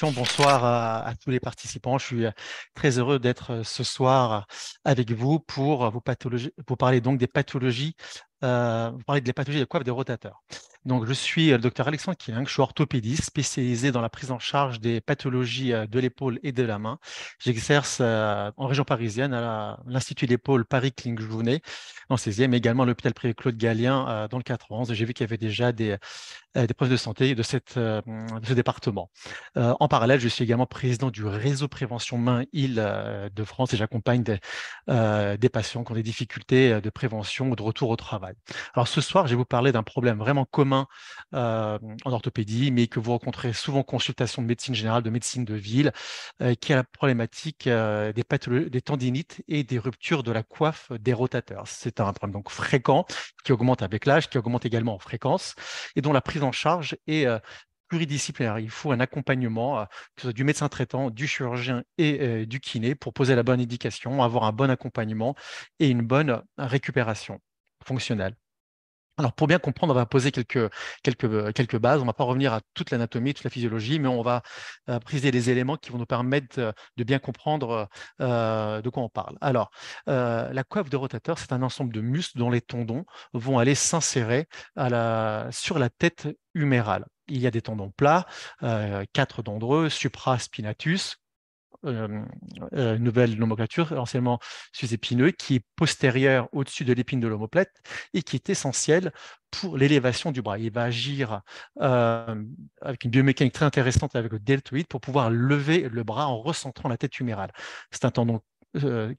Christian, bonsoir à tous les participants. Je suis très heureux d'être ce soir avec vous pour vous parler donc des pathologies, vous parler des pathologies des coiffe des rotateurs. Donc, je suis le docteur Alexandre Killing, je suis orthopédiste spécialisé dans la prise en charge des pathologies de l'épaule et de la main. J'exerce en région parisienne à l'Institut d'épaule Paris-Clinique-Jouvenet, en 16e, mais également à l'hôpital privé Claude Gallien dans le 91. J'ai vu qu'il y avait déjà des profs de santé de ce département. En parallèle, je suis également président du réseau prévention main-île de France et j'accompagne des patients qui ont des difficultés de prévention ou de retour au travail. Alors ce soir, je vais vous parler d'un problème vraiment commun en orthopédie, mais que vous rencontrez souvent en consultation de médecine générale, de médecine de ville, qui est la problématique des tendinites et des ruptures de la coiffe des rotateurs. C'est un problème donc fréquent qui augmente avec l'âge, qui augmente également en fréquence et dont la prise en charge est pluridisciplinaire. Il faut un accompagnement, que ce soit du médecin traitant, du chirurgien et du kiné pour poser la bonne indication, avoir un bon accompagnement et une bonne récupération fonctionnelle. Alors, pour bien comprendre, on va poser quelques bases. On ne va pas revenir à toute l'anatomie, toute la physiologie, mais on va briser les éléments qui vont nous permettre de bien comprendre de quoi on parle. Alors, la coiffe de rotateur, c'est un ensemble de muscles dont les tendons vont aller s'insérer sur la tête humérale. Il y a des tendons plats, 4 d'entre eux, supraspinatus, euh, nouvelle nomenclature, anciennement sus-épineux, qui est postérieur au-dessus de l'épine de l'omoplate et qui est essentiel pour l'élévation du bras. Il va agir avec une biomécanique très intéressante avec le deltoïde pour pouvoir lever le bras en recentrant la tête humérale. C'est un tendon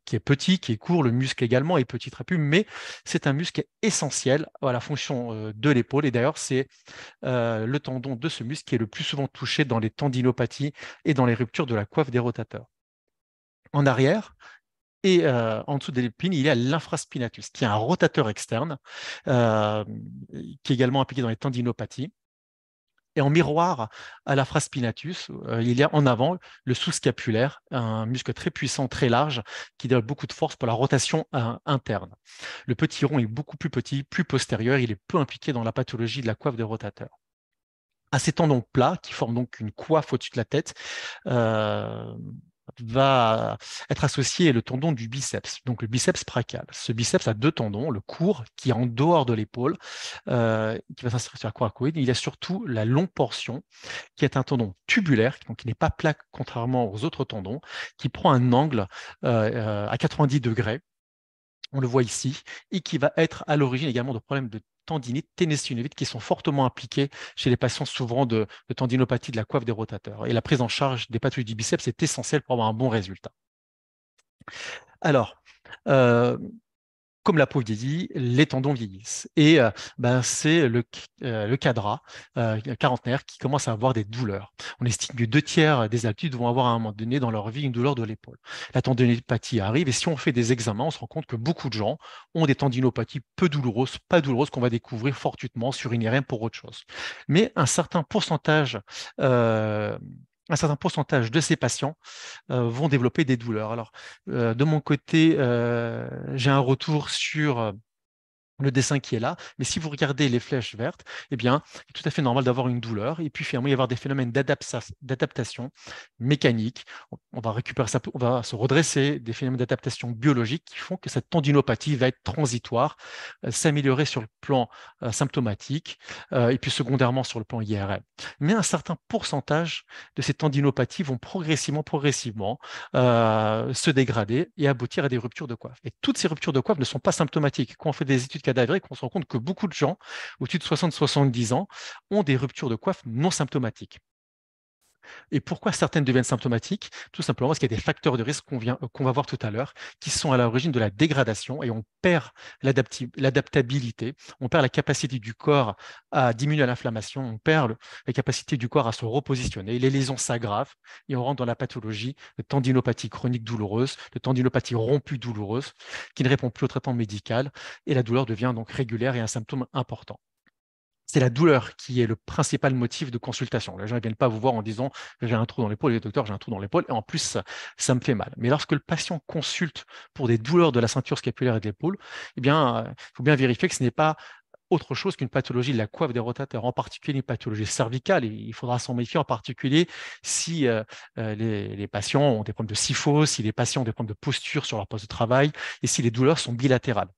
qui est petit, qui est court, le muscle également est petit trapu, mais c'est un muscle essentiel à la fonction de l'épaule. Et d'ailleurs, c'est le tendon de ce muscle qui est le plus souvent touché dans les tendinopathies et dans les ruptures de la coiffe des rotateurs. En arrière et en dessous de l'épine, il y a l'infraspinatus, qui est un rotateur externe, euh, qui est également impliqué dans les tendinopathies. Et en miroir à l'infraspinatus, il y a en avant le sous-scapulaire, un muscle très puissant, très large, qui donne beaucoup de force pour la rotation interne. Le petit rond est beaucoup plus petit, plus postérieur, il est peu impliqué dans la pathologie de la coiffe des rotateurs. À ces tendons plats, qui forment donc une coiffe au-dessus de la tête, euh, va être associé le tendon du biceps, donc le biceps brachial. Ce biceps a 2 tendons, le court qui est en dehors de l'épaule, qui va s'insérer sur la coracoïde. Il y a surtout la longue portion qui est un tendon tubulaire, donc qui n'est pas plat contrairement aux autres tendons, qui prend un angle à 90 degrés, on le voit ici, et qui va être à l'origine également de problèmes de tendinite, ténosynovite, qui sont fortement impliqués chez les patients souffrant de tendinopathie de la coiffe des rotateurs. Et la prise en charge des pathologies du biceps est essentielle pour avoir un bon résultat. Alors, euh, comme la peau vieillit, les tendons vieillissent. Et c'est le cadra quarantenaire qui commence à avoir des douleurs. On estime que 2 tiers des adultes vont avoir à un moment donné dans leur vie une douleur de l'épaule. La tendinopathie arrive et si on fait des examens, on se rend compte que beaucoup de gens ont des tendinopathies peu douloureuses, pas douloureuses, qu'on va découvrir fortuitement sur une IRM pour autre chose. Mais euh, un certain pourcentage de ces patients vont développer des douleurs. Alors, de mon côté, j'ai un retour sur le dessin qui est là, mais si vous regardez les flèches vertes, eh bien, il est tout à fait normal d'avoir une douleur, et puis finalement, il va y avoir des phénomènes d'adaptation mécanique, on va récupérer ça, on va se redresser, des phénomènes d'adaptation biologique qui font que cette tendinopathie va être transitoire, s'améliorer sur le plan symptomatique, et puis secondairement sur le plan IRM. Mais un certain pourcentage de ces tendinopathies vont progressivement se dégrader et aboutir à des ruptures de coiffe. Et toutes ces ruptures de coiffe ne sont pas symptomatiques. Quand on fait des études cadavériques, on se rend compte que beaucoup de gens, au-dessus de 60-70 ans, ont des ruptures de coiffe non symptomatiques. Et pourquoi certaines deviennent symptomatiques? Tout simplement parce qu'il y a des facteurs de risque qu'on va voir tout à l'heure qui sont à l'origine de la dégradation et on perd l'adaptabilité, on perd la capacité du corps à diminuer l'inflammation, on perd la capacité du corps à se repositionner, les lésions s'aggravent et on rentre dans la pathologie de tendinopathie chronique douloureuse, de tendinopathie rompue douloureuse qui ne répond plus au traitement médical et la douleur devient donc régulière et un symptôme important. C'est la douleur qui est le principal motif de consultation. Les gens ne viennent pas vous voir en disant j'ai un trou dans l'épaule, et le docteur, j'ai un trou dans l'épaule, et en plus, ça me fait mal. Mais lorsque le patient consulte pour des douleurs de la ceinture scapulaire et de l'épaule, eh bien, il faut bien vérifier que ce n'est pas autre chose qu'une pathologie de la coiffe des rotateurs, en particulier une pathologie cervicale. Et il faudra s'en méfier en particulier si les patients ont des problèmes de syphose, si les patients ont des problèmes de posture sur leur poste de travail et si les douleurs sont bilatérales.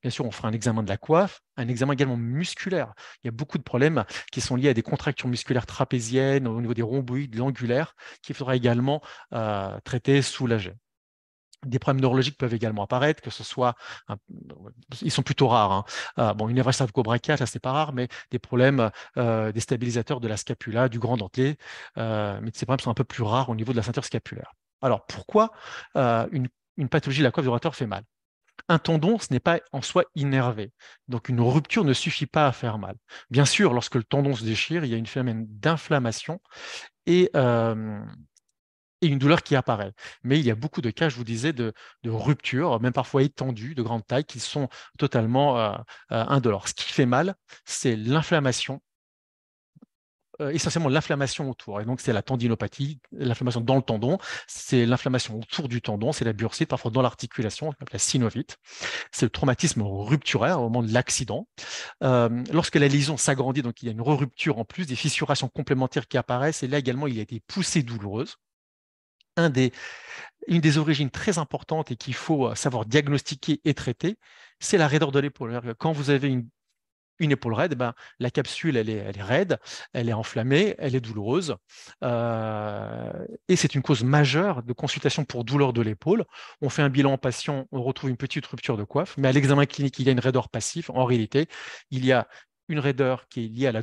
Bien sûr, on fera un examen de la coiffe, un examen également musculaire. Il y a beaucoup de problèmes qui sont liés à des contractures musculaires trapéziennes, au niveau des rhomboïdes, l'angulaire, qu'il faudra également traiter, soulager. Des problèmes neurologiques peuvent également apparaître, que ce soit, ils sont plutôt rares, hein. Bon, une névralgie cervico-brachiale, ça c'est pas rare, mais des problèmes des stabilisateurs de la scapula, du grand dentelé, mais ces problèmes sont un peu plus rares au niveau de la ceinture scapulaire. Alors, pourquoi une pathologie de la coiffe du rotateur fait mal? Un tendon, ce n'est pas en soi innervé. Donc, une rupture ne suffit pas à faire mal. Bien sûr, lorsque le tendon se déchire, il y a une phénomène d'inflammation et, et une douleur qui apparaît. Mais il y a beaucoup de cas, je vous disais, de ruptures, même parfois étendues, de grande taille, qui sont totalement indolores. Ce qui fait mal, c'est l'inflammation, essentiellement l'inflammation autour. Et donc, c'est la tendinopathie, l'inflammation dans le tendon, c'est l'inflammation autour du tendon, c'est la bursite, parfois dans l'articulation, la synovite. C'est le traumatisme rupturaire au moment de l'accident. Lorsque la lésion s'agrandit, donc il y a une rupture en plus, des fissurations complémentaires qui apparaissent, et là également, il y a des poussées douloureuses. Une des origines très importantes et qu'il faut savoir diagnostiquer et traiter, c'est la raideur de l'épaule. Quand vous avez une épaule raide, ben, la capsule, elle est raide, elle est enflammée, elle est douloureuse. Et c'est une cause majeure de consultation pour douleur de l'épaule. On fait un bilan en patient, on retrouve une petite rupture de coiffe, mais à l'examen clinique, il y a une raideur passive. En réalité, il y a une raideur qui est liée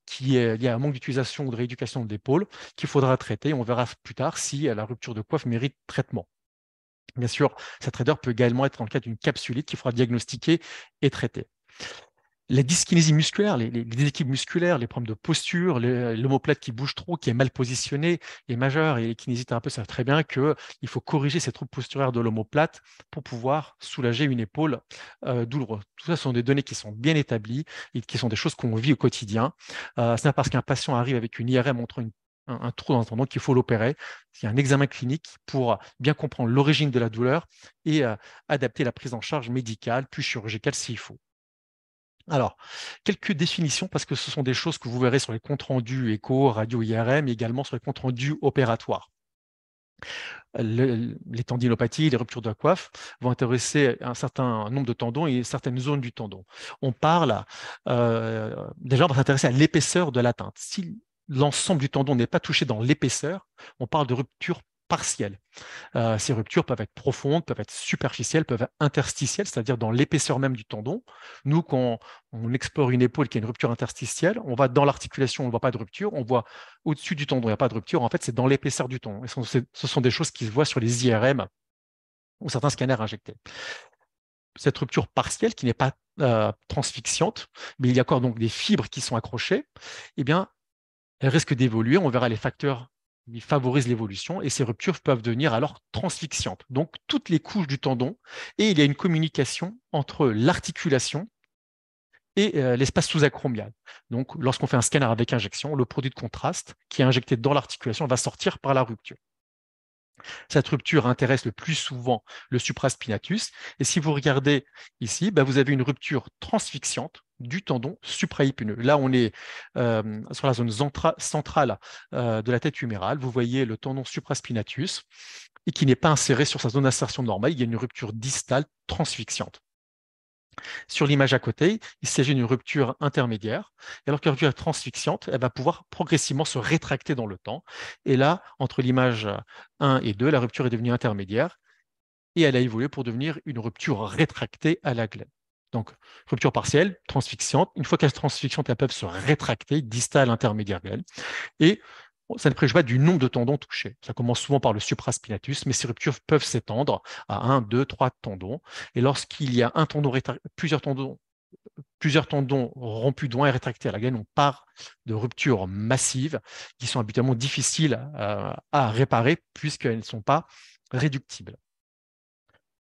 qui est liée à un manque d'utilisation ou de rééducation de l'épaule qu'il faudra traiter. On verra plus tard si la rupture de coiffe mérite traitement. Bien sûr, cette raideur peut également être dans le cas d'une capsulite qu'il faudra diagnostiquer et traiter. La dyskinésie musculaire, les déséquilibres musculaires, les problèmes de posture, l'omoplate qui bouge trop, qui est mal positionné, est majeur. Et les kinésithérapeutes savent très bien qu'il faut corriger ces troubles posturaires de l'omoplate pour pouvoir soulager une épaule douloureuse. Tout ça sont des données qui sont bien établies et qui sont des choses qu'on vit au quotidien. Ce n'est pas parce qu'un patient arrive avec une IRM montrant un trou dans le tendon qu'il faut l'opérer. Il y a un examen clinique pour bien comprendre l'origine de la douleur et adapter la prise en charge médicale puis chirurgicale s'il faut. Alors, quelques définitions, parce que ce sont des choses que vous verrez sur les comptes rendus écho, radio, IRM, et également sur les comptes rendus opératoires. Les tendinopathies, les ruptures de la coiffe vont intéresser un certain nombre de tendons et certaines zones du tendon. On parle, déjà, on va s'intéresser à l'épaisseur de l'atteinte. Si l'ensemble du tendon n'est pas touché dans l'épaisseur, on parle de rupture partielle. Ces ruptures peuvent être profondes, peuvent être superficielles, peuvent être interstitielles, c'est-à-dire dans l'épaisseur même du tendon. Nous, quand on explore une épaule qui a une rupture interstitielle, on va dans l'articulation, on ne voit pas de rupture, on voit au-dessus du tendon, il n'y a pas de rupture. En fait, c'est dans l'épaisseur du tendon. Et ce sont des choses qui se voient sur les IRM ou certains scanners injectés. Cette rupture partielle, qui n'est pas transfixiante, mais il y a encore donc des fibres qui sont accrochées, eh bien, elle risque d'évoluer. On verra les facteurs qui favorisent l'évolution et ces ruptures peuvent devenir alors transfixiantes. Donc, toutes les couches du tendon et il y a une communication entre l'articulation et l'espace sous-acromial. Donc, lorsqu'on fait un scanner avec injection, le produit de contraste qui est injecté dans l'articulation va sortir par la rupture. Cette rupture intéresse le plus souvent le supraspinatus. Et si vous regardez ici, vous avez une rupture transfixiante du tendon supraépineux. Là, on est sur la zone centrale de la tête humérale. Vous voyez le tendon supraspinatus et qui n'est pas inséré sur sa zone d'insertion normale. Il y a une rupture distale transfixiante. Sur l'image à côté, il s'agit d'une rupture intermédiaire, et alors que la rupture transfixiante, elle va pouvoir progressivement se rétracter dans le temps. Et là, entre l'image 1 et 2, la rupture est devenue intermédiaire, et elle a évolué pour devenir une rupture rétractée à la glaine. Donc, rupture partielle, transfixiante. Une fois qu'elle est transfixiante, elles peuvent se rétracter, distale, intermédiaire, glaine. Et ça ne préjuge pas du nombre de tendons touchés. Ça commence souvent par le supraspinatus, mais ces ruptures peuvent s'étendre à 1, 2, 3 tendons. Et lorsqu'il y a plusieurs tendons rompus, dont un rétractés à la gaine, on part de ruptures massives qui sont habituellement difficiles à réparer puisqu'elles ne sont pas réductibles.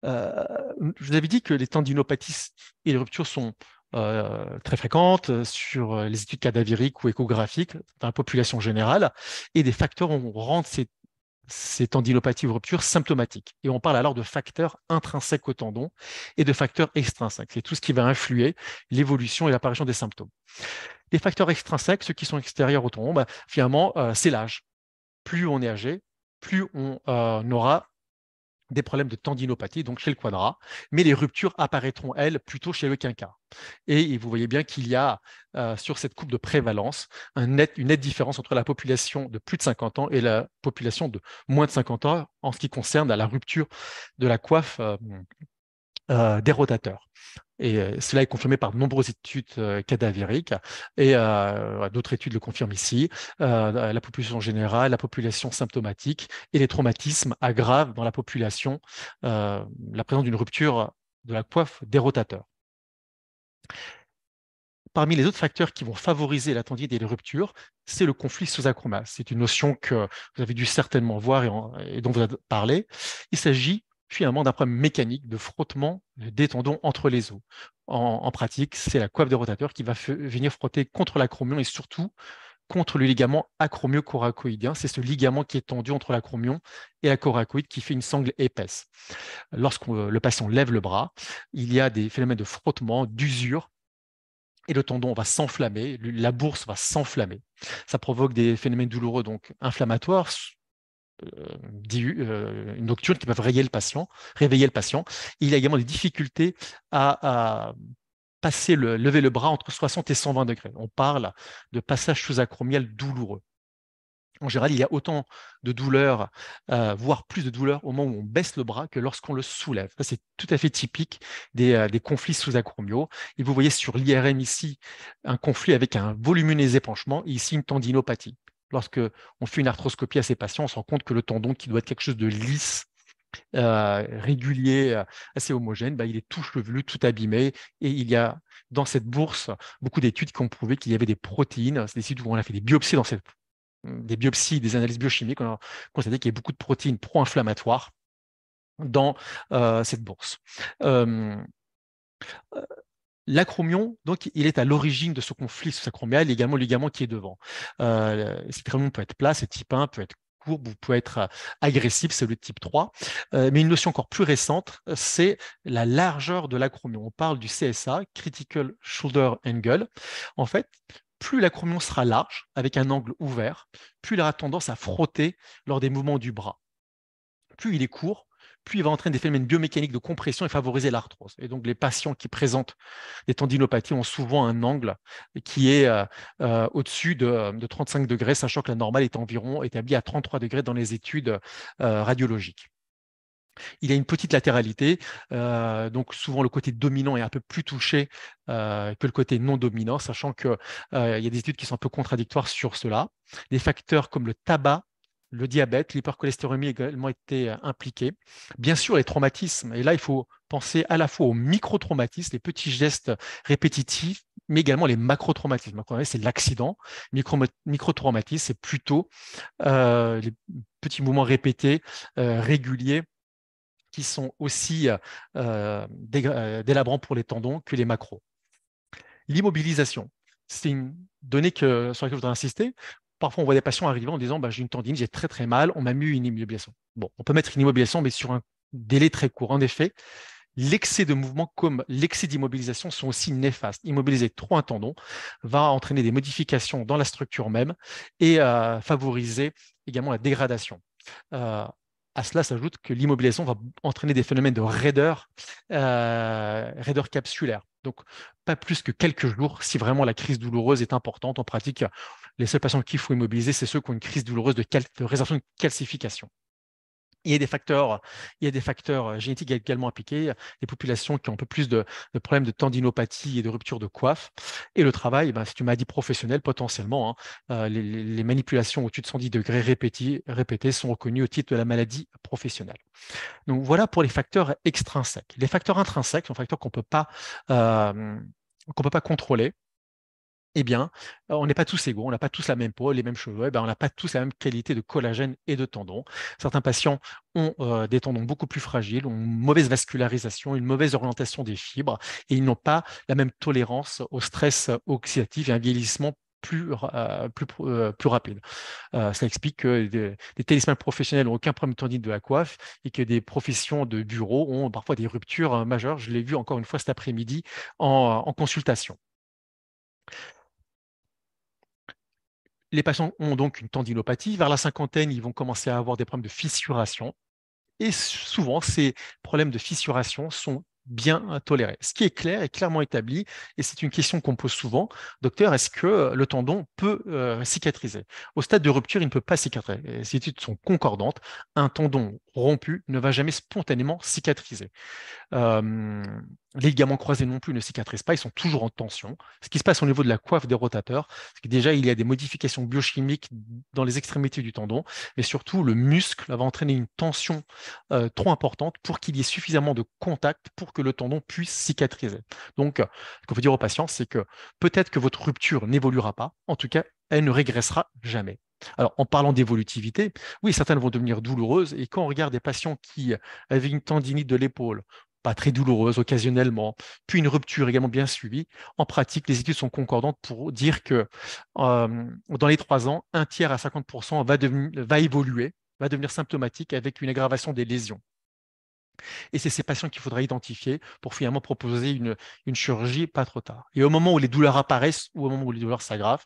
Je vous avais dit que les tendinopathies et les ruptures sont très fréquentes sur les études cadavériques ou échographiques dans la population générale, et des facteurs rendent ces ces tendinopathies ou ruptures symptomatiques. Et on parle alors de facteurs intrinsèques au tendon et de facteurs extrinsèques. C'est tout ce qui va influer l'évolution et l'apparition des symptômes. Les facteurs extrinsèques, ceux qui sont extérieurs au tendon, finalement, c'est l'âge. Plus on est âgé, plus on aura des problèmes de tendinopathie, donc chez le quadra, mais les ruptures apparaîtront, elles, plutôt chez le quinquat. Et vous voyez bien qu'il y a sur cette courbe de prévalence une nette différence entre la population de plus de 50 ans et la population de moins de 50 ans en ce qui concerne la rupture de la coiffe des rotateurs. Et cela est confirmé par de nombreuses études cadavériques et d'autres études le confirment ici. La population générale, la population symptomatique et les traumatismes aggravent dans la population la présence d'une rupture de la coiffe des rotateurs. Parmi les autres facteurs qui vont favoriser la tendinite et les ruptures, c'est le conflit sous-acromial. C'est une notion que vous avez dû certainement voir et dont vous avez parlé. Il s'agit finalement d'un problème mécanique de frottement des tendons entre les os. En pratique, c'est la coiffe des rotateurs qui va venir frotter contre l'acromion et surtout contre le ligament acromio-coracoïdien. C'est ce ligament qui est tendu entre l'acromion et la coracoïde qui fait une sangle épaisse. Lorsque le patient lève le bras, il y a des phénomènes de frottement, d'usure, et le tendon va s'enflammer, la bourse va s'enflammer. Ça provoque des phénomènes douloureux, donc inflammatoires, nocturnes qui peuvent réveiller le patient. Il y a également des difficultés à lever le bras entre 60 et 120 degrés. On parle de passage sous-acromial douloureux. En général, il y a autant de douleurs, voire plus de douleurs au moment où on baisse le bras que lorsqu'on le soulève. Ça, c'est tout à fait typique des conflits sous-acromiaux. Et vous voyez sur l'IRM ici un conflit avec un volumineux épanchement et ici une tendinopathie. Lorsque on fait une arthroscopie à ces patients, on se rend compte que le tendon, qui doit être quelque chose de lisse, régulier, assez homogène, il est tout chevelu, tout abîmé. Et il y a dans cette bourse beaucoup d'études qui ont prouvé qu'il y avait des protéines. C'est des études où on a fait des biopsies des biopsies, des analyses biochimiques, on a constaté qu'il y a beaucoup de protéines pro-inflammatoires dans cette bourse. L'acromion, donc, il est à l'origine de ce conflit sous-acromial, et également le ligament qui est devant. Cet acromion peut être plat, c'est type 1, peut être courbe ou peut être agressif, c'est le type 3. Mais une notion encore plus récente, c'est la largeur de l'acromion. On parle du CSA, Critical Shoulder Angle. En fait, plus l'acromion sera large, avec un angle ouvert, plus il aura tendance à frotter lors des mouvements du bras. Plus il est court, plus il va entraîner des phénomènes biomécaniques de compression et favoriser l'arthrose. Et donc, les patients qui présentent des tendinopathies ont souvent un angle qui est au-dessus de 35 degrés, sachant que la normale est environ établie à 33 degrés dans les études radiologiques. Il a une petite latéralité, donc souvent le côté dominant est un peu plus touché que le côté non dominant, sachant qu'il y a des études qui sont un peu contradictoires sur cela. Des facteurs comme le tabac, le diabète, l'hypercholestérolémie ont également été impliqués. Bien sûr, les traumatismes, et là, il faut penser à la fois aux micro-traumatismes, les petits gestes répétitifs, mais également les macro-traumatismes. C'est l'accident. Micro-traumatisme, c'est plutôt les petits mouvements répétés, réguliers, qui sont aussi délabrants pour les tendons que les macros. L'immobilisation, c'est une donnée sur laquelle je voudrais insister. Parfois, on voit des patients arriver en disant j'ai une tendinite, j'ai très très mal, on m'a mis une immobilisation. Bon, on peut mettre une immobilisation, mais sur un délai très court. En effet, l'excès de mouvement comme l'excès d'immobilisation sont aussi néfastes. Immobiliser trop un tendon va entraîner des modifications dans la structure même et favoriser également la dégradation. À cela s'ajoute que l'immobilisation va entraîner des phénomènes de raideur capsulaire. Donc, pas plus que quelques jours si vraiment la crise douloureuse est importante. En pratique, les seuls patients qu'il faut immobiliser, c'est ceux qui ont une crise douloureuse de résorption de calcification. Il y a des facteurs génétiques également impliqués, des populations qui ont un peu plus de problèmes de tendinopathie et de rupture de coiffe. Et le travail, c'est une maladie professionnelle potentiellement. Les manipulations au-dessus de 110 degrés répétées sont reconnues au titre de la maladie professionnelle. Donc voilà pour les facteurs extrinsèques. Les facteurs intrinsèques sont des facteurs qu'on peut pas contrôler. Eh bien, on n'est pas tous égaux, on n'a pas tous la même peau, les mêmes cheveux, on n'a pas tous la même qualité de collagène et de tendons. Certains patients ont des tendons beaucoup plus fragiles, ont une mauvaise vascularisation, une mauvaise orientation des fibres, et ils n'ont pas la même tolérance au stress oxydatif et un vieillissement plus rapide. Ça explique que des talismans professionnels n'ont aucun problème de tendinite de la coiffe et que des professions de bureau ont parfois des ruptures majeures. Je l'ai vu encore une fois cet après-midi en consultation. Les patients ont donc une tendinopathie. Vers la cinquantaine, ils vont commencer à avoir des problèmes de fissuration. Et souvent, ces problèmes de fissuration sont bien tolérés. Ce qui est clair est clairement établi, et c'est une question qu'on pose souvent. Docteur, est-ce que le tendon peut cicatriser? Au stade de rupture, il ne peut pas cicatriser. Les études sont concordantes. Un tendon rompu ne va jamais spontanément cicatriser. Euh, les ligaments croisés non plus ne cicatrisent pas, ils sont toujours en tension. Ce qui se passe au niveau de la coiffe des rotateurs, c'est que déjà, il y a des modifications biochimiques dans les extrémités du tendon, mais surtout, le muscle va entraîner une tension trop importante pour qu'il y ait suffisamment de contact pour que le tendon puisse cicatriser. Donc, ce qu'on peut dire aux patients, c'est que peut-être que votre rupture n'évoluera pas, en tout cas, elle ne régressera jamais. Alors, en parlant d'évolutivité, oui, certaines vont devenir douloureuses, et quand on regarde des patients qui avaient une tendinite de l'épaule, pas très douloureuse occasionnellement, puis une rupture également bien suivie. En pratique, les études sont concordantes pour dire que dans les 3 ans, un tiers à 50% va évoluer, va devenir symptomatique avec une aggravation des lésions. Et c'est ces patients qu'il faudra identifier pour finalement proposer une chirurgie pas trop tard. Et au moment où les douleurs apparaissent ou au moment où les douleurs s'aggravent,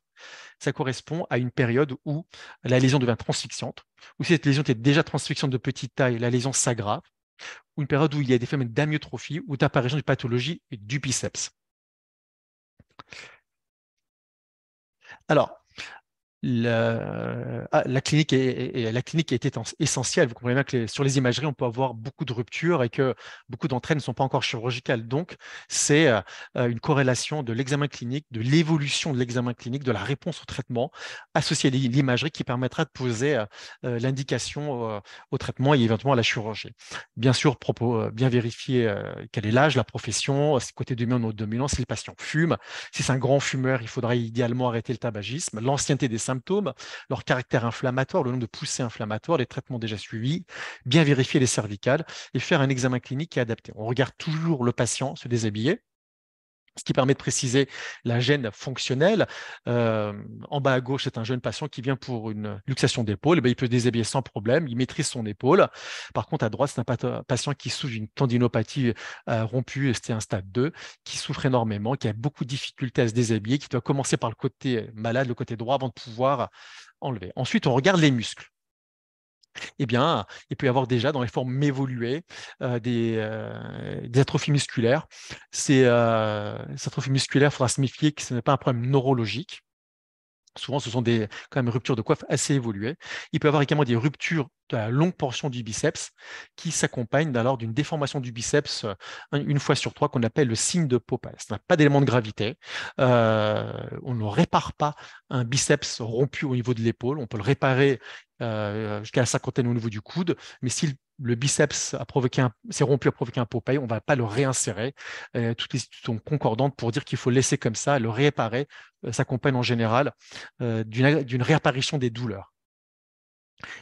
ça correspond à une période où la lésion devient transfixiante, où si cette lésion était déjà transfixiante de petite taille, la lésion s'aggrave, ou une période où il y a des phénomènes d'amyotrophie ou d'apparition de pathologie du biceps. Alors, la clinique la clinique était essentielle. Vous comprenez bien que sur les imageries, on peut avoir beaucoup de ruptures et que beaucoup d'entre elles ne sont pas encore chirurgicales. Donc, c'est une corrélation de l'examen clinique, de l'évolution de l'examen clinique, de la réponse au traitement associée à l'imagerie qui permettra de poser l'indication au traitement et éventuellement à la chirurgie. Bien sûr, bien vérifier quel est l'âge, la profession, si côté dominant ou non dominant, si les patients fument. Si c'est un grand fumeur, il faudra idéalement arrêter le tabagisme, l'ancienneté des symptômes, leur caractère inflammatoire, le nombre de poussées inflammatoires, les traitements déjà suivis, bien vérifier les cervicales et faire un examen clinique qui est adapté. On regarde toujours le patient se déshabiller, ce qui permet de préciser la gêne fonctionnelle. En bas à gauche, c'est un jeune patient qui vient pour une luxation d'épaule. Il peut se déshabiller sans problème, il maîtrise son épaule. Par contre, à droite, c'est un patient qui souffre d'une tendinopathie rompue, c'était un stade 2, qui souffre énormément, qui a beaucoup de difficultés à se déshabiller, qui doit commencer par le côté malade, le côté droit, avant de pouvoir enlever. Ensuite, on regarde les muscles. Eh bien, il peut y avoir déjà dans les formes évoluées des atrophies musculaires. Ces atrophies musculaires, il faudra se méfier que ce n'est pas un problème neurologique. Souvent, ce sont quand même ruptures de coiffe assez évoluées. Il peut y avoir également des ruptures de la longue portion du biceps qui s'accompagnent alors d'une déformation du biceps une fois sur 3 qu'on appelle le signe de Popeye. Ça n'a pas d'élément de gravité. On ne répare pas un biceps rompu au niveau de l'épaule. On peut le réparer jusqu'à la cinquantaine au niveau du coude, mais si le biceps s'est rompu, a provoqué un Popeye, on ne va pas le réinsérer. Toutes les études sont concordantes pour dire qu'il faut le laisser comme ça, le réparer s'accompagne en général d'une réapparition des douleurs.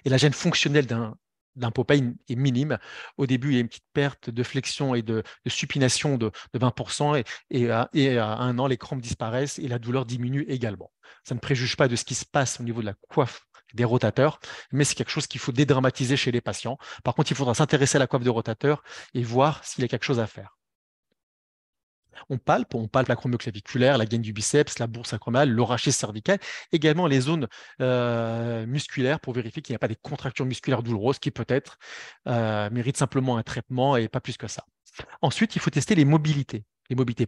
Et la gêne fonctionnelle d'un Popeye est minime. Au début, il y a une petite perte de flexion et de supination de 20%, et à 1 an, les crampes disparaissent et la douleur diminue également. Ça ne préjuge pas de ce qui se passe au niveau de la coiffe des rotateurs, mais c'est quelque chose qu'il faut dédramatiser chez les patients. Par contre, il faudra s'intéresser à la coiffe des rotateurs et voir s'il y a quelque chose à faire. On palpe l'acromioclaviculaire, la gaine du biceps, la bourse acromale, le rachis cervical, également les zones musculaires pour vérifier qu'il n'y a pas des contractures musculaires douloureuses qui peut-être méritent simplement un traitement et pas plus que ça. Ensuite, il faut tester les mobilités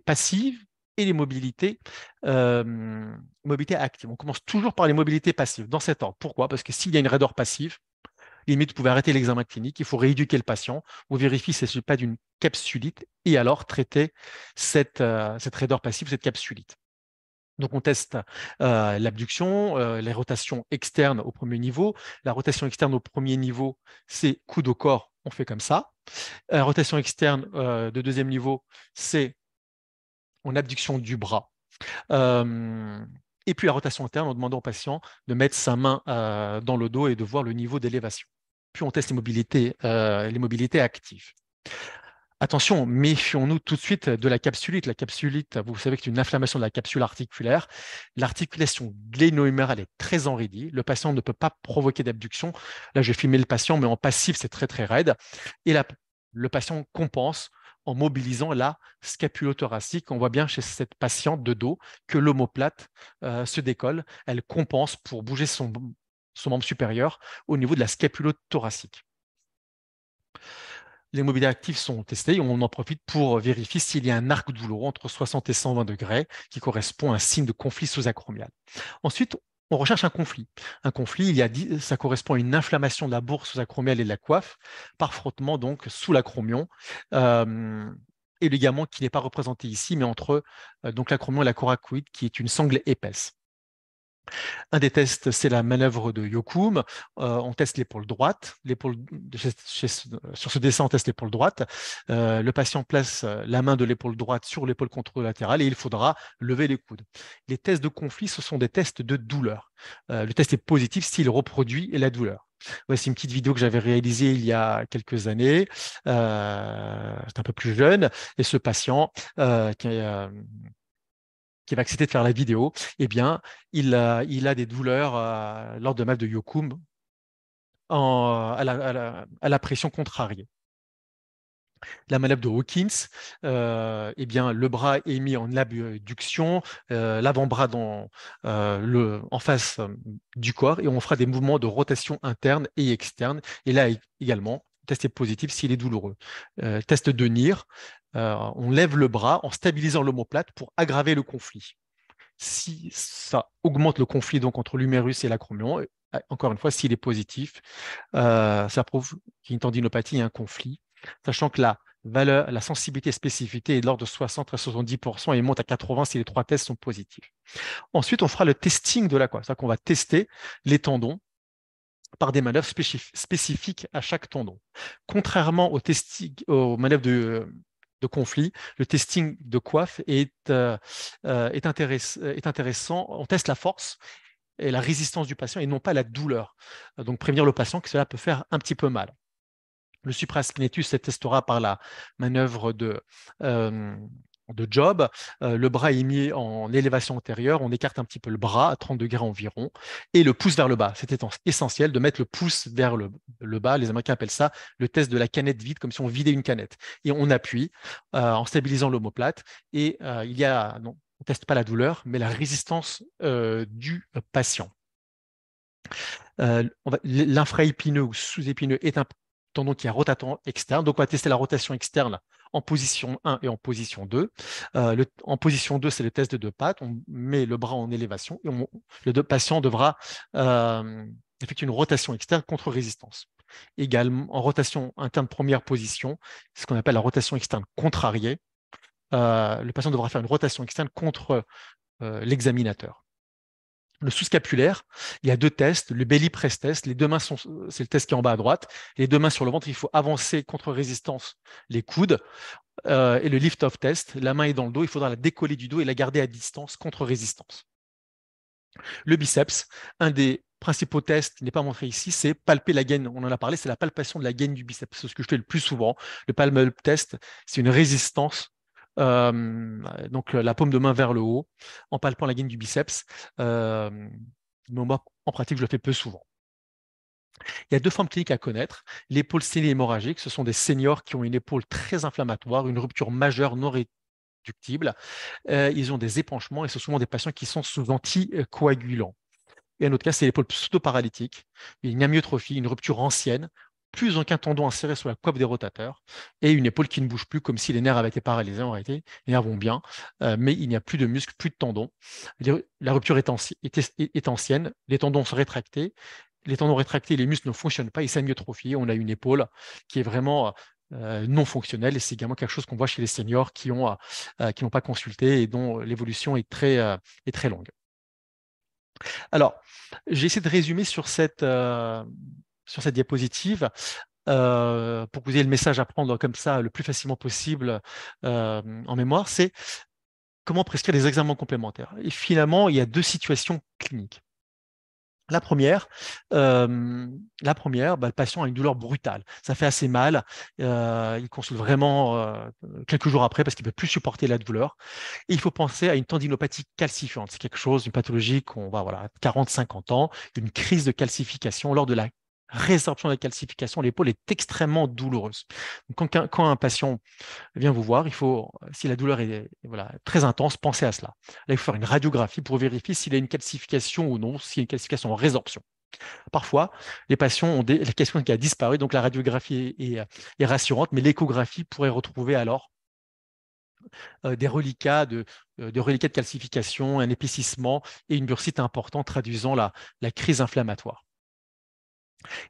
passives et mobilités actives. On commence toujours par les mobilités passives dans cet ordre. Pourquoi? Parce que s'il y a une raideur passive, limite, vous pouvez arrêter l'examen clinique, il faut rééduquer le patient, vous vérifiez s'il ne s'agit pas d'une capsulite et alors traiter cette raideur passive, cette capsulite. Donc, on teste l'abduction, les rotations externes au premier niveau. La rotation externe au premier niveau, c'est coude au corps, on fait comme ça. La rotation externe de deuxième niveau, c'est en abduction du bras. Euh, et puis la rotation interne, en demandant au patient de mettre sa main dans le dos et de voir le niveau d'élévation. Puis on teste les mobilités actives. Attention, méfions-nous tout de suite de la capsulite. La capsulite, vous savez que c'est une inflammation de la capsule articulaire. L'articulation gléno-humérale est très enraidie. Le patient ne peut pas provoquer d'abduction. Là, je vais filmer le patient, mais en passif, c'est très, très raide. Et là, le patient compense en mobilisant la scapulothoracique. On voit bien chez cette patiente de dos que l'omoplate se décolle. Elle compense pour bouger son membre supérieur au niveau de la scapulothoracique. Les mobiliers actifs sont testés et on en profite pour vérifier s'il y a un arc douloureux entre 60 et 120 degrés qui correspond à un signe de conflit sous-acromial. Ensuite, on recherche un conflit. Un conflit, ça correspond à une inflammation de la bourse sous-acromiale et de la coiffe par frottement donc sous l'acromion. Et le ligament qui n'est pas représenté ici, mais entre donc l'acromion et la coracoïde, qui est une sangle épaisse. Un des tests, c'est la manœuvre de Yokum. On teste l'épaule droite. Sur ce dessin, on teste l'épaule droite. Le patient place la main de l'épaule droite sur l'épaule contralatérale et il faudra lever les coudes. Les tests de conflit, ce sont des tests de douleur. Le test est positif s'il reproduit la douleur. Voici une petite vidéo que j'avais réalisée il y a quelques années. J'étais un peu plus jeune et ce patient qui va accepter de faire la vidéo, eh bien, il a des douleurs lors de manœuvres de Yokum à la pression contrariée. La manœuvre de Hawkins, eh bien, le bras est mis en abduction, l'avant-bras en face du corps, et on fera des mouvements de rotation interne et externe. Et là également, test est positif s'il est douloureux. Test de NIR, on lève le bras en stabilisant l'omoplate pour aggraver le conflit. Si ça augmente le conflit donc entre l'humérus et l'acromion, encore une fois, s'il est positif, ça prouve qu'il y a une tendinopathie et un conflit, sachant que la sensibilité et spécificité est de l'ordre de 60 à 70% et monte à 80 si les trois tests sont positifs. Ensuite, on fera le testing de la coiffe, c'est-à-dire qu'on va tester les tendons par des manœuvres spécifiques à chaque tendon. Contrairement aux manœuvres de conflit, le testing de coiffe est intéressant. On teste la force et la résistance du patient et non pas la douleur. Donc prévenir le patient que cela peut faire un petit peu mal. Le supraspinatus se testera par la manœuvre de Job. Le bras est mis en élévation antérieure, on écarte un petit peu le bras à 30 degrés environ et le pouce vers le bas. C'est essentiel de mettre le pouce vers le bas. Les Américains appellent ça le test de la canette vide, comme si on vidait une canette. Et on appuie en stabilisant l'omoplate et non, on ne teste pas la douleur, mais la résistance du patient. L'infraépineux ou sous-épineux est un tendon qui est rotateur externe. Donc, on va tester la rotation externe en position 1 et en position 2. En position 2, c'est le test de deux pattes. On met le bras en élévation et le patient devra effectuer une rotation externe contre résistance. Également, en rotation interne première position, c'est ce qu'on appelle la rotation externe contrariée. Le patient devra faire une rotation externe contre l'examinateur. Le sous-scapulaire, il y a deux tests, le belly press test, les deux mains c'est le test qui est en bas à droite, les deux mains sur le ventre, il faut avancer contre résistance les coudes, et le lift-off test, la main est dans le dos, il faudra la décoller du dos et la garder à distance contre résistance. Le biceps, un des principaux tests qui n'est pas montré ici, c'est palper la gaine. On en a parlé, c'est la palpation de la gaine du biceps. C'est ce que je fais le plus souvent. Le palm up test, c'est une résistance. Donc la paume de main vers le haut en palpant la gaine du biceps. Mais moi, en pratique, je le fais peu souvent. Il y a deux formes cliniques à connaître. L'épaule saignée hémorragique, ce sont des seniors qui ont une épaule très inflammatoire, une rupture majeure non réductible. Ils ont des épanchements et ce sont souvent des patients qui sont sous anticoagulants. Et un autre cas, c'est l'épaule pseudo-paralytique. Il y a une amyotrophie, une rupture ancienne, plus aucun tendon inséré sur la coiffe des rotateurs et une épaule qui ne bouge plus comme si les nerfs avaient été paralysés. En réalité, les nerfs vont bien, mais il n'y a plus de muscles, plus de tendons. La rupture est ancienne, les tendons sont rétractés. Les tendons rétractés, les muscles ne fonctionnent pas, ils s'amyotrophient. On a une épaule qui est vraiment non fonctionnelle et c'est également quelque chose qu'on voit chez les seniors qui n'ont pas consulté et dont l'évolution est très longue. Alors, j'ai essayé de résumer sur cette diapositive pour que vous ayez le message à prendre comme ça le plus facilement possible en mémoire, c'est comment prescrire des examens complémentaires. Et finalement, il y a deux situations cliniques. La première, euh, le patient a une douleur brutale. Ça fait assez mal. Il consulte vraiment quelques jours après parce qu'il ne peut plus supporter la douleur. Et il faut penser à une tendinopathie calcifiante. C'est quelque chose, une pathologie qu'on va, voilà, 40-50 ans, une crise de calcification. Lors de la résorption de la calcification, l'épaule est extrêmement douloureuse. Donc, quand un patient vient vous voir, il faut, si la douleur est voilà, très intense, pensez à cela. Là, il faut faire une radiographie pour vérifier s'il y a une calcification ou non, s'il y a une calcification en résorption. Parfois, les patients ont la calcification qui a disparu, donc la radiographie est rassurante, mais l'échographie pourrait retrouver alors des reliquats de calcification, un épaississement et une bursite importante traduisant la crise inflammatoire.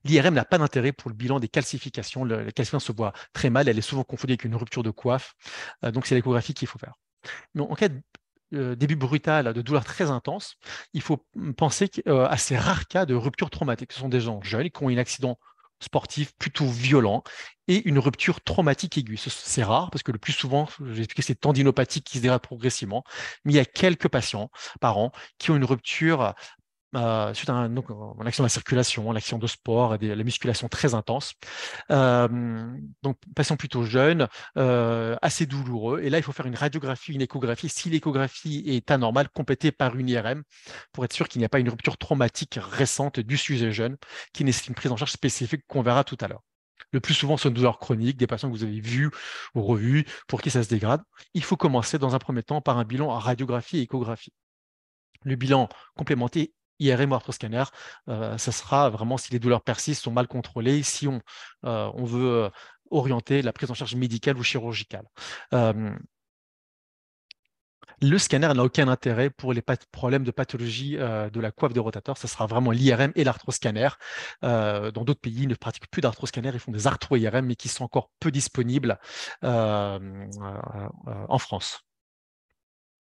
L'IRM n'a pas d'intérêt pour le bilan des calcifications. La calcification se voit très mal, elle est souvent confondue avec une rupture de coiffe, donc c'est l'échographie qu'il faut faire. Mais en cas de début brutal, de douleur très intense, il faut penser à ces rares cas de rupture traumatique. Ce sont des gens jeunes qui ont eu un accident sportif plutôt violent et une rupture traumatique aiguë. C'est rare parce que le plus souvent, j'ai expliqué, c'est tendinopathie qui se dégrade progressivement, mais il y a quelques patients par an qui ont une rupture suite à un accident de la circulation, un accident de sport, la musculation très intense. Donc, patient plutôt jeune, assez douloureux. Et là, il faut faire une radiographie, une échographie. Si l'échographie est anormale, complétée par une IRM pour être sûr qu'il n'y a pas une rupture traumatique récente du sujet jeune qui nécessite une prise en charge spécifique qu'on verra tout à l'heure. Le plus souvent, c'est une douleur chronique, des patients que vous avez vus ou revus, pour qui ça se dégrade. Il faut commencer dans un premier temps par un bilan à radiographie et échographie. Le bilan complémenté IRM ou arthroscanner, ça sera vraiment si les douleurs persistent, sont mal contrôlées, si on veut orienter la prise en charge médicale ou chirurgicale. Euh, le scanner n'a aucun intérêt pour les problèmes de pathologie de la coiffe de rotateur. Ce sera vraiment l'IRM et l'arthroscanner. Dans d'autres pays, ils ne pratiquent plus d'arthroscanner, ils font des arthro-IRM, mais qui sont encore peu disponibles en France.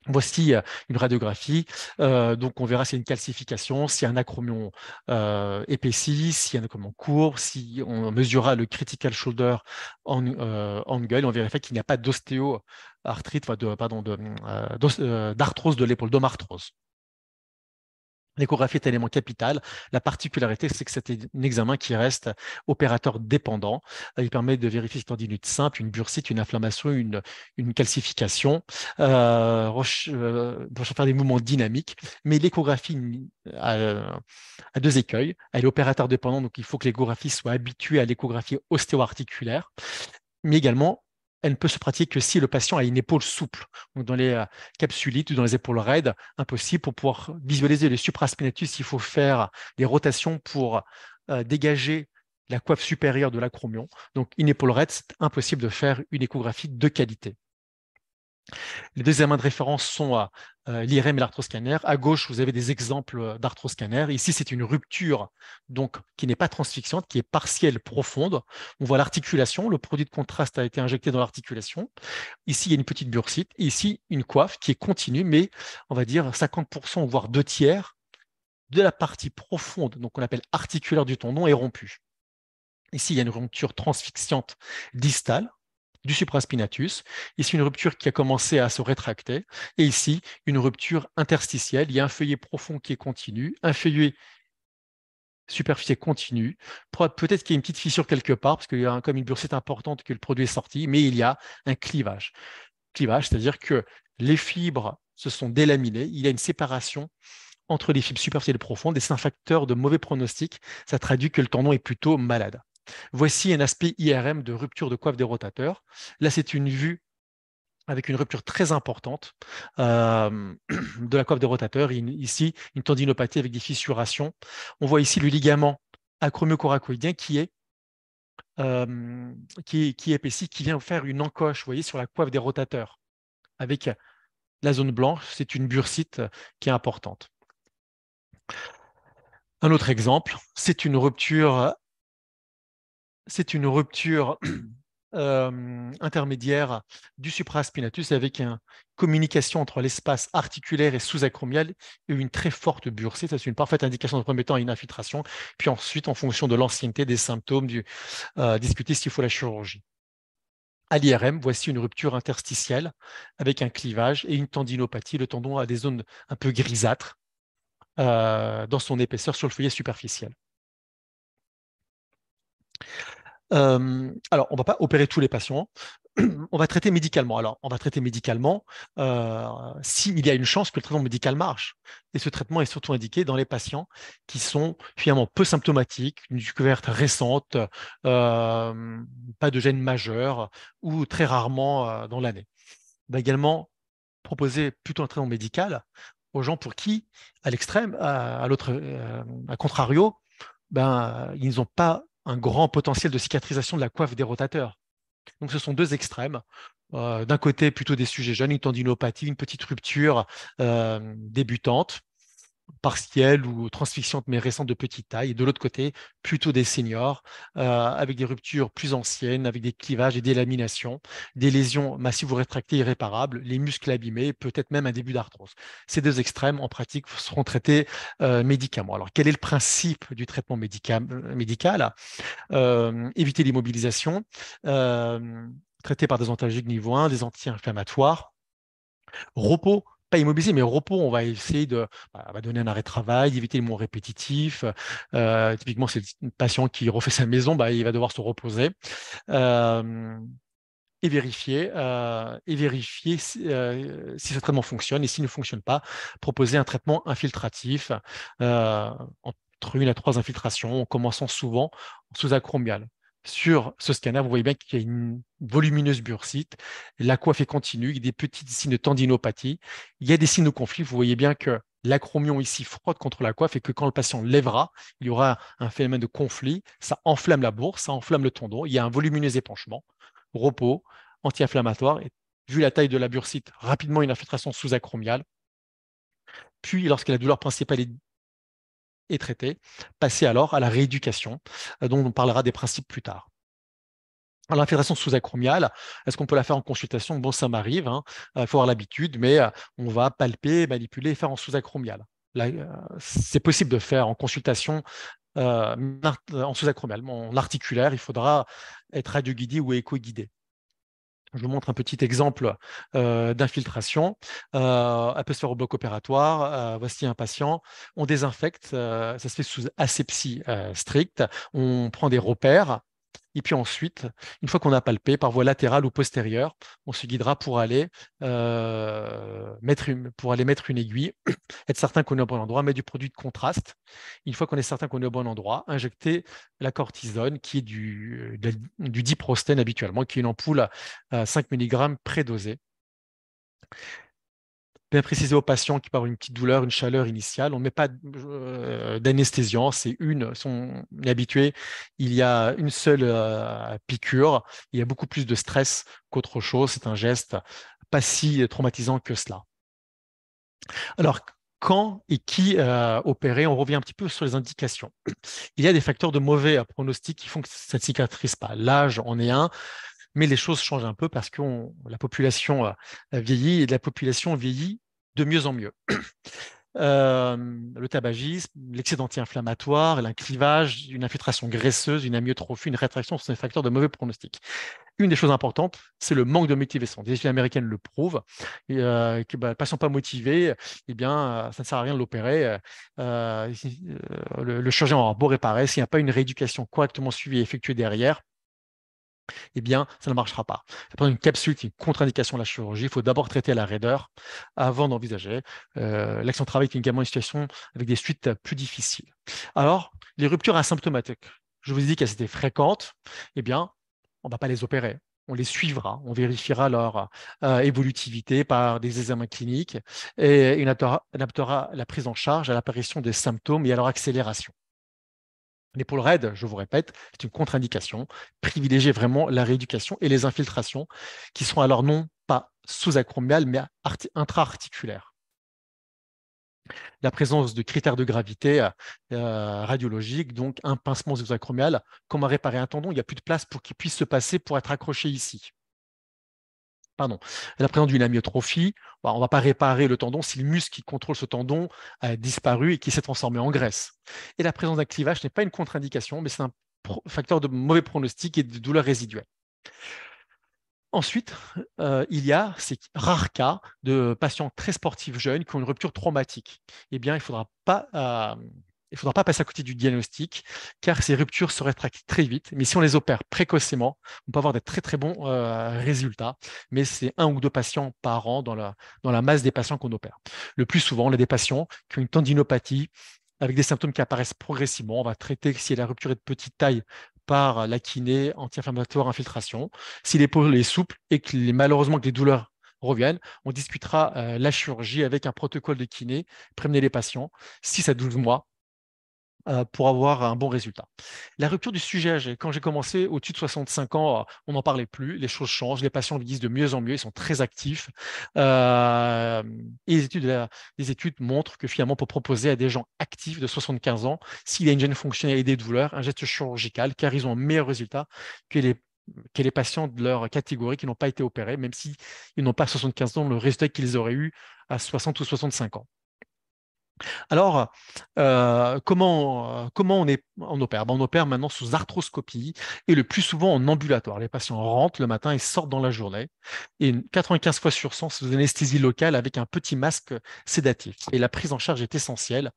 Voici une radiographie. Donc, on verra s'il y a une calcification, s'il y a un acromion épaissi, s'il y a un acromion court, si on mesurera le critical shoulder angle, on vérifie qu'il n'y a pas d'ostéoarthrite, d'arthrose de l'épaule, d'omarthrose. L'échographie est un élément capital. La particularité, c'est que c'est un examen qui reste opérateur dépendant. Il permet de vérifier une tendinite simple, une bursite, une inflammation, une calcification, pour faire des mouvements dynamiques. Mais l'échographie a deux écueils. Elle est opérateur dépendant, donc il faut que l'échographie soit habituée à l'échographie ostéo-articulaire, mais également, elle ne peut se pratiquer que si le patient a une épaule souple. Donc dans les capsulites ou dans les épaules raides, impossible. Pour pouvoir visualiser les supraspinatus, il faut faire des rotations pour dégager la coiffe supérieure de l'acromion. Donc une épaule raide, c'est impossible de faire une échographie de qualité. Les deux examens de référence sont l'IRM et l'arthroscanner. À gauche, vous avez des exemples d'arthroscanner. Ici, c'est une rupture donc, qui n'est pas transfixiante, qui est partielle, profonde. On voit l'articulation. Le produit de contraste a été injecté dans l'articulation. Ici, il y a une petite bursite. Et ici, une coiffe qui est continue, mais on va dire 50%, voire 2 tiers de la partie profonde, donc on appelle articulaire du tendon, est rompue. Ici, il y a une rupture transfixiante distale du supraspinatus. Ici, une rupture qui a commencé à se rétracter. Et ici, une rupture interstitielle. Il y a un feuillet profond qui est continu, un feuillet superficiel continu. Peut-être qu'il y a une petite fissure quelque part, parce qu'il y a comme une bursite importante que le produit est sorti, mais il y a un clivage. Clivage, c'est-à-dire que les fibres se sont délaminées. Il y a une séparation entre les fibres superficielles et profondes, et c'est un facteur de mauvais pronostic. Ça traduit que le tendon est plutôt malade. Voici un aspect IRM de rupture de coiffe des rotateurs. Là, c'est une vue avec une rupture très importante de la coiffe des rotateurs. Ici, une tendinopathie avec des fissurations. On voit ici le ligament acromiocoracoïdien qui est épaissi, qui vient faire une encoche, vous voyez, sur la coiffe des rotateurs. Avec la zone blanche, c'est une bursite qui est importante. Un autre exemple, c'est une rupture intermédiaire du supraspinatus avec une communication entre l'espace articulaire et sous-acromial et une très forte bursite. C'est une parfaite indication dans le premier temps à une infiltration, puis ensuite, en fonction de l'ancienneté des symptômes, discuter s'il faut la chirurgie. À l'IRM, voici une rupture interstitielle avec un clivage et une tendinopathie. Le tendon a des zones un peu grisâtres. dans son épaisseur sur le feuillet superficiel. Alors, on ne va pas opérer tous les patients. On va traiter médicalement. Alors, on va traiter médicalement s'il y a une chance que le traitement médical marche. Et ce traitement est surtout indiqué dans les patients qui sont finalement peu symptomatiques, une découverte récente, pas de gène majeur ou très rarement dans l'année. On va également proposer plutôt un traitement médical aux gens pour qui, à l'extrême, à l'autre, à contrario, ils n'ont pas un grand potentiel de cicatrisation de la coiffe des rotateurs. Donc, ce sont deux extrêmes. D'un côté, plutôt des sujets jeunes, une tendinopathie, une petite rupture débutante, partielle ou transficiente mais récente de petite taille. Et de l'autre côté, plutôt des seniors avec des ruptures plus anciennes, avec des clivages et des laminations, des lésions massives ou rétractées irréparables, les muscles abîmés, peut-être même un début d'arthrose. Ces deux extrêmes, en pratique, seront traités médicalement. Alors, quel est le principe du traitement médical? Éviter l'immobilisation, traiter par des antalgiques niveau 1, des anti-inflammatoires, repos, pas immobilisé, mais repos, on va essayer de va donner un arrêt de travail, éviter les mots répétitifs. Typiquement, c'est le patient qui refait sa maison, il va devoir se reposer. Euh, et vérifier si ce traitement fonctionne et s'il ne fonctionne pas, proposer un traitement infiltratif entre 1 à 3 infiltrations, en commençant souvent en sous-acromial. Sur ce scanner, vous voyez bien qu'il y a une volumineuse bursite, la coiffe est continue, il y a des petits signes de tendinopathie, il y a des signes de conflit. Vous voyez bien que l'acromion ici frotte contre la coiffe et que quand le patient lèvera, il y aura un phénomène de conflit, ça enflamme la bourse, ça enflamme le tendon, il y a un volumineux épanchement, repos, anti-inflammatoire, et vu la taille de la bursite, rapidement une infiltration sous-acromiale. Puis, lorsque la douleur principale est traitée, passer alors à la rééducation, dont on parlera des principes plus tard. Alors, l'infiltration sous-acromiale, est-ce qu'on peut la faire en consultation? Bon, ça m'arrive, hein, il faut avoir l'habitude, mais on va palper, manipuler et faire en sous-acromial. Là, c'est possible de faire en consultation en sous-acromial. En articulaire, il faudra être radio-guidé ou écho-guidé. Je vous montre un petit exemple d'infiltration. Elle peut se faire au bloc opératoire. Voici un patient. On désinfecte. Ça se fait sous asepsie stricte. On prend des repères. Et puis ensuite, une fois qu'on a palpé par voie latérale ou postérieure, on se guidera pour aller mettre une aiguille, être certain qu'on est au bon endroit, mettre du produit de contraste. Une fois qu'on est certain qu'on est au bon endroit, injecter la cortisone, qui est du diprostène habituellement, qui est une ampoule à 5 mg prédosée. Bien préciser aux patients qui par une petite douleur, une chaleur initiale, on ne met pas d'anesthésiant, on est habitué, il y a une seule piqûre, il y a beaucoup plus de stress qu'autre chose, c'est un geste pas si traumatisant que cela. Alors, quand et qui opérer, on revient un petit peu sur les indications. Il y a des facteurs de mauvais pronostic qui font que ça ne cicatrise pas. L'âge en est un, mais les choses changent un peu parce que la population vieillit et la population vieillit de mieux en mieux. Le tabagisme, l'excès d'anti-inflammatoire, un clivage, une infiltration graisseuse, une amyotrophie, une rétraction sont des facteurs de mauvais pronostic. Une des choses importantes, c'est le manque de motivation. Des études américaines le prouvent, que le patient pas motivé, eh bien, ça ne sert à rien de l'opérer. Le chirurgien aura beau réparer, s'il n'y a pas une rééducation correctement suivie et effectuée derrière, eh bien, ça ne marchera pas. Prendre une capsule qui est une contre-indication de la chirurgie, il faut d'abord traiter la raideur avant d'envisager l'action de travail qui est également une situation avec des suites plus difficiles. Alors, les ruptures asymptomatiques, je vous ai dit qu'elles étaient fréquentes, eh bien, on ne va pas les opérer. On les suivra, on vérifiera leur évolutivité par des examens cliniques et on adaptera la prise en charge à l'apparition des symptômes et à leur accélération. Mais pour le RAID, je vous répète, c'est une contre-indication. Privilégiez vraiment la rééducation et les infiltrations qui sont alors non pas sous-acromiales, mais intra-articulaires. La présence de critères de gravité radiologiques, donc un pincement sous-acromial, comment réparer un tendon? Il n'y a plus de place pour qu'il puisse se passer pour être accroché ici. Pardon. La présence d'une amyotrophie, on ne va pas réparer le tendon si le muscle qui contrôle ce tendon a disparu et qui s'est transformé en graisse. Et la présence d'un clivage n'est pas une contre-indication, mais c'est un facteur de mauvais pronostic et de douleur résiduelle. Ensuite, il y a ces rares cas de patients très sportifs jeunes qui ont une rupture traumatique. Eh bien, il faudra pas passer à côté du diagnostic, car ces ruptures se rétractent très vite. Mais si on les opère précocement, on peut avoir des très très bons résultats. Mais c'est un ou deux patients par an dans la masse des patients qu'on opère. Le plus souvent, on a des patients qui ont une tendinopathie avec des symptômes qui apparaissent progressivement. On va traiter si la rupture est de petite taille par la kiné, anti-inflammatoire, infiltration. Si l'épaule est souple et malheureusement que les douleurs reviennent, on discutera la chirurgie avec un protocole de kiné, prévenez les patients, 6 à 12 mois pour avoir un bon résultat. La rupture du sujet âgé, quand j'ai commencé au-dessus de 65 ans, on n'en parlait plus, les choses changent, les patients vieillissent de mieux en mieux, ils sont très actifs. Euh, et les études montrent que finalement, pour proposer à des gens actifs de 75 ans, s'il y a une gêne fonctionnelle et des douleurs, un geste chirurgical, car ils ont un meilleur résultat que les patients de leur catégorie qui n'ont pas été opérés, même s'ils n'ont pas 75 ans, le résultat qu'ils auraient eu à 60 ou 65 ans. Alors, comment on opère? On opère maintenant sous arthroscopie et le plus souvent en ambulatoire. Les patients rentrent le matin et sortent dans la journée. Et 95 fois sur 100, c'est sous anesthésie locale avec un petit masque sédatif. Et la prise en charge est essentielle,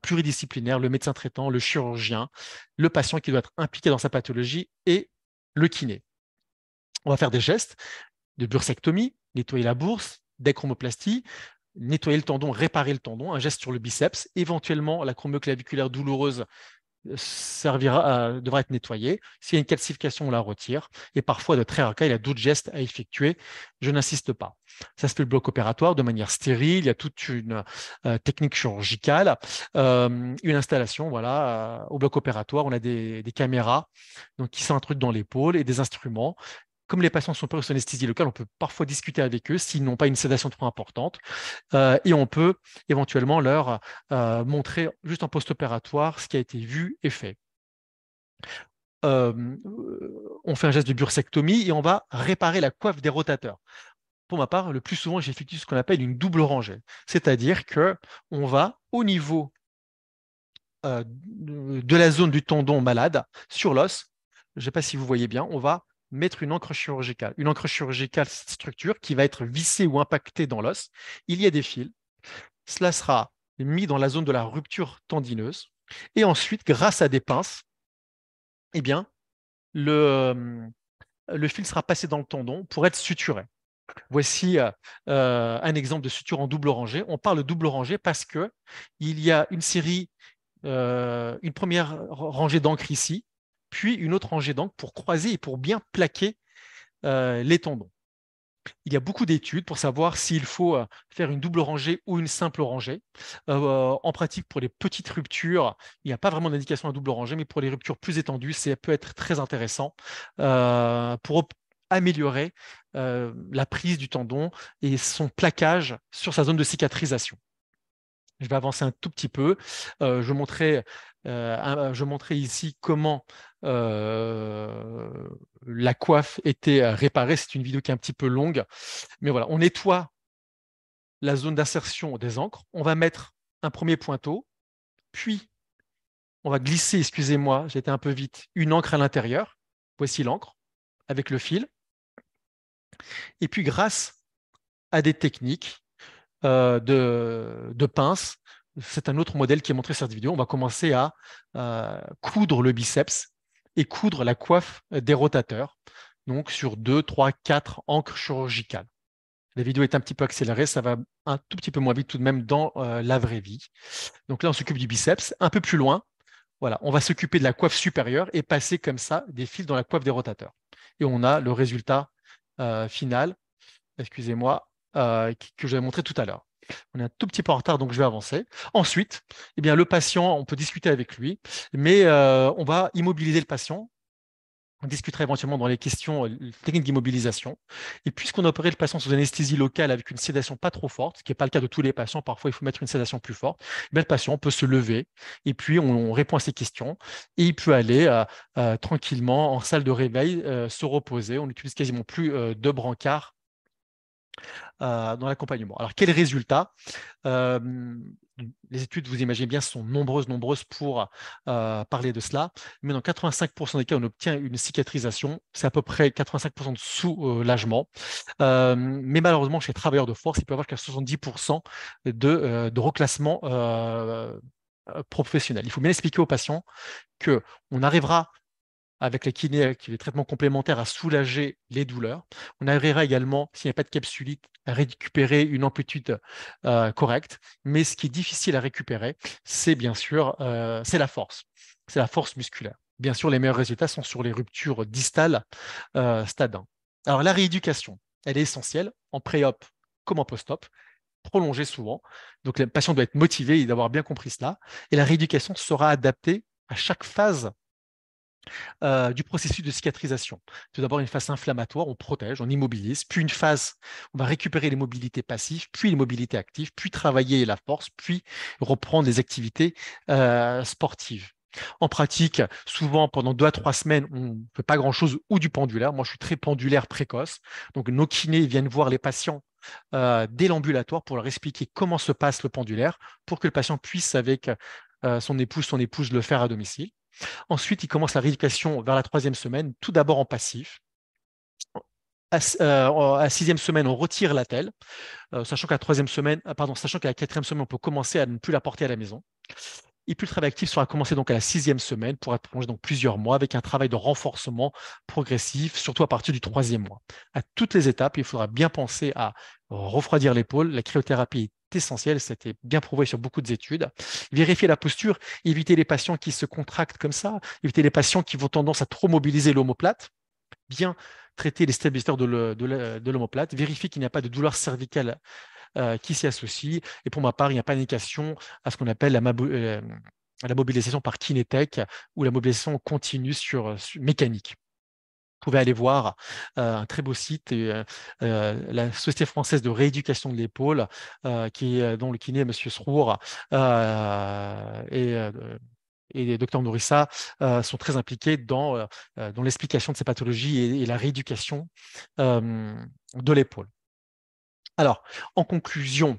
pluridisciplinaire, le médecin traitant, le chirurgien, le patient qui doit être impliqué dans sa pathologie et le kiné. On va faire des gestes de bursectomie, nettoyer la bourse, d'acromoplastie, nettoyer le tendon, réparer le tendon, un geste sur le biceps, éventuellement la chromio-claviculaire douloureuse devra être nettoyée. S'il y a une calcification, on la retire. Et parfois, de très rares cas, il y a d'autres gestes à effectuer. Je n'insiste pas. Ça se fait le bloc opératoire de manière stérile. Il y a toute une technique chirurgicale, une installation. Voilà, au bloc opératoire, on a des caméras donc, qui s'introduisent dans l'épaule et des instruments. Comme les patients sont pas sous anesthésie locale, on peut parfois discuter avec eux s'ils n'ont pas une sédation trop importante et on peut éventuellement leur montrer juste en post-opératoire ce qui a été vu et fait. Euh, on fait un geste de bursectomie et on va réparer la coiffe des rotateurs. Pour ma part, le plus souvent, j'effectue ce qu'on appelle une double rangée, c'est-à-dire que on va au niveau de la zone du tendon malade sur l'os. Je ne sais pas si vous voyez bien, on va mettre une encre chirurgicale. Une encre chirurgicale, c'est cette structure qui va être vissée ou impactée dans l'os. Il y a des fils. Cela sera mis dans la zone de la rupture tendineuse. Et ensuite, grâce à des pinces, eh bien, le fil sera passé dans le tendon pour être suturé. Voici un exemple de suture en double rangée. On parle de double rangée parce que il y a une série, une première rangée d'encre ici, puis une autre rangée d'encre pour croiser et pour bien plaquer les tendons. Il y a beaucoup d'études pour savoir s'il faut faire une double rangée ou une simple rangée. En pratique, pour les petites ruptures, il n'y a pas vraiment d'indication à double rangée, mais pour les ruptures plus étendues, ça peut être très intéressant pour améliorer la prise du tendon et son plaquage sur sa zone de cicatrisation. Je vais avancer un tout petit peu. Je montrais ici comment la coiffe était réparée. C'est une vidéo qui est un petit peu longue. Mais voilà, on nettoie la zone d'insertion des encres. On va mettre un premier pointeau. Puis, on va glisser, excusez-moi, j'ai été un peu vite, une encre à l'intérieur. Voici l'encre avec le fil. Et puis, grâce à des techniques de pince. C'est un autre modèle qui est montré sur cette vidéo. On va commencer à coudre le biceps et coudre la coiffe des rotateurs, donc sur 2, 3, 4 encres chirurgicales. La vidéo est un petit peu accélérée, ça va un tout petit peu moins vite tout de même dans la vraie vie. Donc là, on s'occupe du biceps. Un peu plus loin, voilà, on va s'occuper de la coiffe supérieure et passer comme ça des fils dans la coiffe des rotateurs. Et on a le résultat final, excusez-moi, que je vais montrer tout à l'heure. On est un tout petit peu en retard, donc je vais avancer. Ensuite, eh bien, le patient, on peut discuter avec lui, mais on va immobiliser le patient. On discutera éventuellement dans les questions techniques d'immobilisation. Et puisqu'on a opéré le patient sous anesthésie locale avec une sédation pas trop forte, ce qui n'est pas le cas de tous les patients, parfois il faut mettre une sédation plus forte, eh bien, le patient peut se lever et puis on répond à ses questions et il peut aller tranquillement en salle de réveil se reposer. On n'utilise quasiment plus de brancard dans l'accompagnement. Alors, quels résultats? Les études, vous imaginez bien, sont nombreuses pour parler de cela. Mais dans 85% des cas, on obtient une cicatrisation. C'est à peu près 85% de soulagement. Mais malheureusement, chez les travailleurs de force, il peut y avoir jusqu'à 70% de reclassement professionnel. Il faut bien expliquer aux patients qu'on arrivera avec les kinés, avec les traitements complémentaires, à soulager les douleurs. On arrivera également, s'il n'y a pas de capsulite, à récupérer une amplitude correcte. Mais ce qui est difficile à récupérer, c'est bien sûr c'est la force. C'est la force musculaire. Bien sûr, les meilleurs résultats sont sur les ruptures distales, stade 1. Alors, la rééducation, elle est essentielle en pré-op comme en post-op, prolongée souvent. Donc, le patient doit être motivé et d'avoir bien compris cela. Et la rééducation sera adaptée à chaque phase du processus de cicatrisation. Tout d'abord, une phase inflammatoire, on protège, on immobilise, puis une phase, on va récupérer les mobilités passives, puis les mobilités actives, puis travailler la force, puis reprendre les activités sportives. En pratique, souvent pendant 2 à 3 semaines, on ne fait pas grand-chose ou du pendulaire. Moi, je suis très pendulaire précoce. Donc, nos kinés viennent voir les patients dès l'ambulatoire pour leur expliquer comment se passe le pendulaire pour que le patient puisse, avec son épouse, le faire à domicile. Ensuite, il commence la rééducation vers la 3e semaine, tout d'abord en passif. À 6e semaine, on retire l'attelle, sachant qu'à la 3e semaine, sachant qu'à la 4e semaine, on peut commencer à ne plus la porter à la maison. Et puis le travail actif sera commencé donc à la 6e semaine pour être prolongé donc plusieurs mois avec un travail de renforcement progressif, surtout à partir du 3e mois. À toutes les étapes, il faudra bien penser à refroidir l'épaule. La cryothérapie est essentielle, c'était bien prouvé sur beaucoup d'études. Vérifier la posture, éviter les patients qui se contractent comme ça, éviter les patients qui vont tendance à trop mobiliser l'omoplate, bien traiter les stabilisateurs de l'omoplate, vérifier qu'il n'y a pas de douleur cervicale qui s'y associe. Et pour ma part, il n'y a pas d'indication à ce qu'on appelle la mobilisation par kinétech ou la mobilisation continue sur mécanique. Vous pouvez aller voir un très beau site, la Société française de rééducation de l'épaule, dont le kiné, M. Srour, et Dr Nourissa sont très impliqués dans l'explication de ces pathologies et la rééducation de l'épaule. Alors, en conclusion,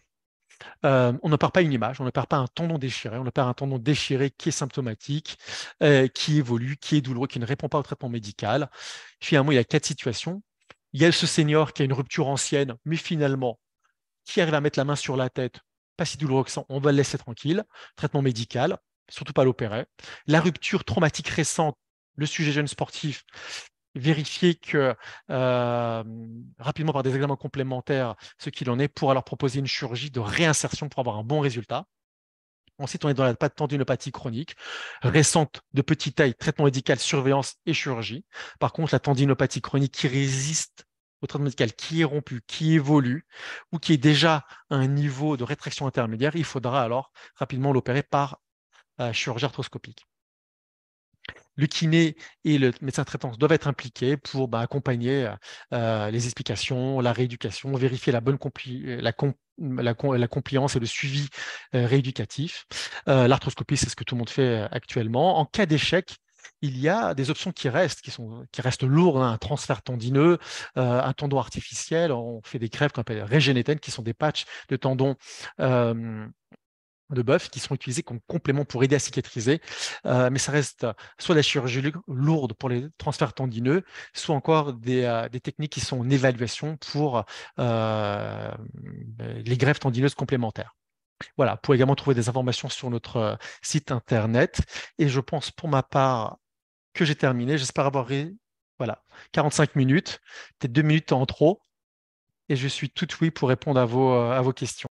on ne perd pas une image, on ne perd pas un tendon déchiré, on ne perd un tendon déchiré qui est symptomatique, qui évolue, qui est douloureux, qui ne répond pas au traitement médical. Finalement, il y a 4 situations. Il y a ce senior qui a une rupture ancienne, mais finalement, qui arrive à mettre la main sur la tête, pas si douloureux que ça, on va le laisser tranquille. Traitement médical, surtout pas l'opérer. La rupture traumatique récente, le sujet jeune sportif, vérifier que rapidement par des examens complémentaires ce qu'il en est pour leur proposer une chirurgie de réinsertion pour avoir un bon résultat. Ensuite, on est dans la tendinopathie chronique, récente, de petite taille, traitement médical, surveillance et chirurgie. Par contre, la tendinopathie chronique qui résiste au traitement médical, qui est rompu, qui évolue ou qui est déjà à un niveau de rétraction intermédiaire, il faudra alors rapidement l'opérer par chirurgie arthroscopique. Le kiné et le médecin traitant doivent être impliqués pour accompagner les explications, la rééducation, vérifier la bonne la compliance et le suivi rééducatif. L'arthroscopie, c'est ce que tout le monde fait actuellement. En cas d'échec, il y a des options qui restent lourdes, hein, un transfert tendineux, un tendon artificiel. On fait des greffes qu'on appelle régénétènes, qui sont des patchs de tendons de bœuf qui sont utilisés comme complément pour aider à cicatriser. Mais ça reste soit la chirurgie lourde pour les transferts tendineux, soit encore des techniques qui sont en évaluation pour les greffes tendineuses complémentaires. Voilà, vous pouvez également trouver des informations sur notre site internet. Et je pense pour ma part que j'ai terminé. J'espère avoir voilà, 45 minutes, peut-être 2 minutes en trop. Et je suis tout oui pour répondre à vos questions.